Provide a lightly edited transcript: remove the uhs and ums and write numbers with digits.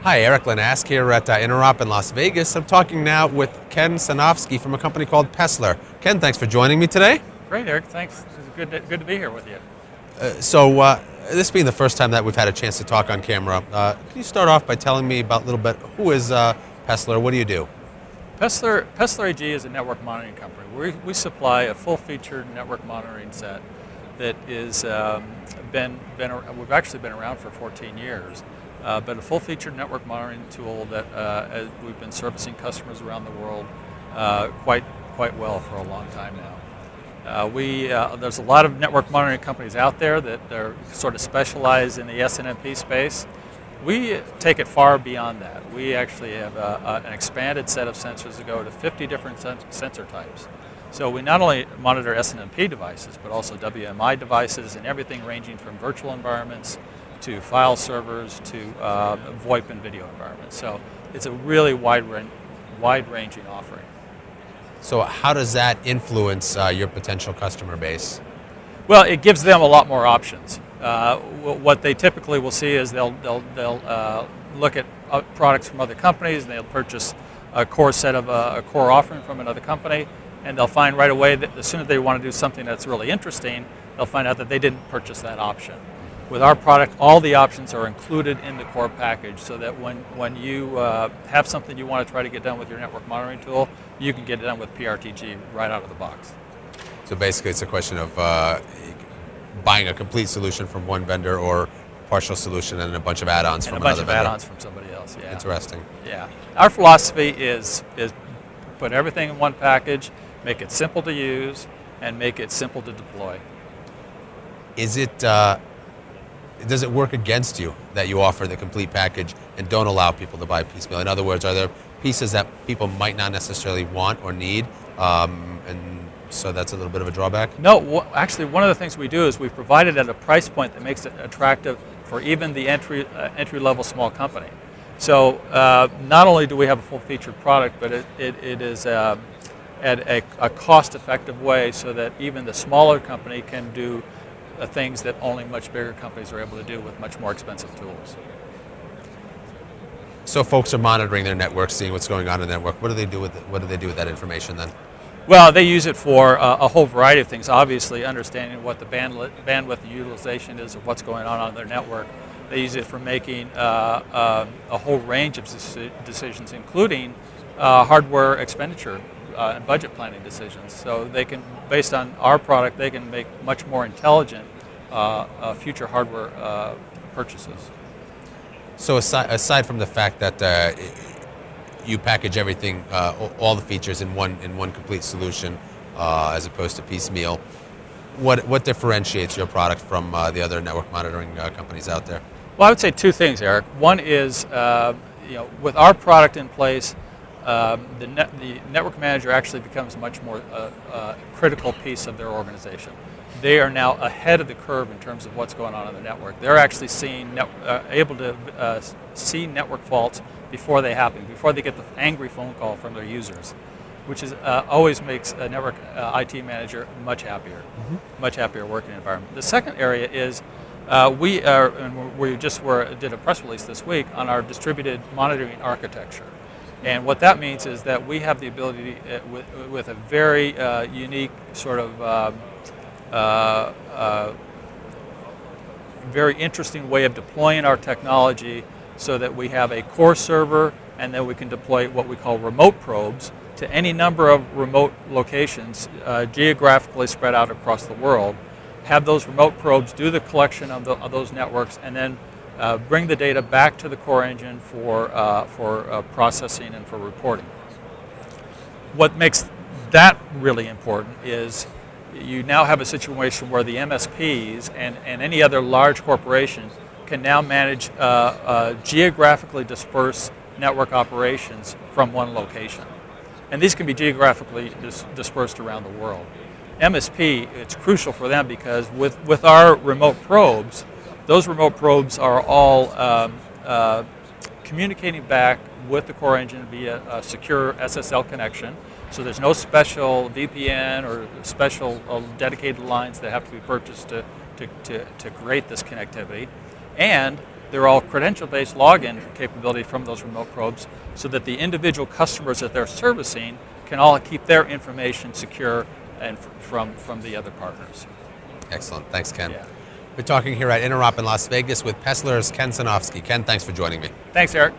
Hi, Erik Linask here at Interop in Las Vegas. I'm talking now with Ken Sansofsky from a company called Paessler. Ken, thanks for joining me today. Great, Eric. Thanks. It's good to be here with you. This being the first time that we've had a chance to talk on camera, can you start off by telling me about a little bit, who is Paessler? What do you do? Paessler AG is a network monitoring company. We supply a full-featured network monitoring set that is we've actually been around for 14 years. But a full-featured network monitoring tool that we've been servicing customers around the world quite well for a long time now. There's a lot of network monitoring companies out there that are sort of specialized in the SNMP space. We take it far beyond that. We actually have an expanded set of sensors that go to 50 different sensor types. So we not only monitor SNMP devices, but also WMI devices and everything ranging from virtual environments to file servers to VoIP and video environments. So it's a really wide-ranging offering. So how does that influence your potential customer base? Well, it gives them a lot more options. What they typically will see is they'll look at products from other companies, and they'll purchase a core offering from another company, and they'll find right away that as soon as they want to do something that's really interesting, they'll find out that they didn't purchase that option. With our product, all the options are included in the core package, so that when you have something you want to try to get done with your network monitoring tool, you can get it done with PRTG right out of the box. So basically it's a question of buying a complete solution from one vendor or partial solution and a bunch of add-ons from another vendor. A bunch of add-ons from somebody else, yeah. Interesting. Yeah. Our philosophy is put everything in one package, make it simple to use, and make it simple to deploy. Does it work against you that you offer the complete package and don't allow people to buy piecemeal? In other words, are there pieces that people might not necessarily want or need, and so that's a little bit of a drawback? No, actually one of the things we do is we provide it at a price point that makes it attractive for even the entry-level small company. So not only do we have a full-featured product, but it is at a cost-effective way so that even the smaller company can do things that only much bigger companies are able to do with much more expensive tools. So folks are monitoring their network, seeing what's going on in the network. What do they do with that information then? Well, they use it for a whole variety of things. Obviously, understanding what the bandwidth and utilization is of what's going on their network. They use it for making a whole range of decisions, including hardware expenditure and budget planning decisions. So they can, based on our product, they can make much more intelligent future hardware purchases. So aside from the fact that you package everything, all the features in one complete solution, as opposed to piecemeal, what differentiates your product from the other network monitoring companies out there? Well, I would say two things, Eric. One is, with our product in place, the network manager actually becomes much more critical piece of their organization. They are now ahead of the curve in terms of what's going on the network. They're actually able to see network faults before they happen, before they get the angry phone call from their users, which is always makes a network IT manager much happier, much happier working environment. The second area is we did a press release this week on our distributed monitoring architecture. And what that means is that we have the ability, with a very unique sort of very interesting way of deploying our technology, so that we have a core server, and then we can deploy what we call remote probes to any number of remote locations geographically spread out across the world. Have those remote probes do the collection of those networks, and then bring the data back to the core engine for processing and for reporting. What makes that really important is you now have a situation where the MSPs and any other large corporation can now manage geographically dispersed network operations from one location. And these can be geographically dispersed around the world. MSP, it's crucial for them because with our remote probes, those remote probes are all communicating back with the core engine via a secure SSL connection. So there's no special VPN or special dedicated lines that have to be purchased to create this connectivity. And they're all credential-based login capability from those remote probes, so that the individual customers that they're servicing can all keep their information secure and from the other partners. Excellent. Thanks, Ken. Yeah. We're talking here at Interop in Las Vegas with Paessler's Ken Sansofsky. Ken, thanks for joining me. Thanks, Eric.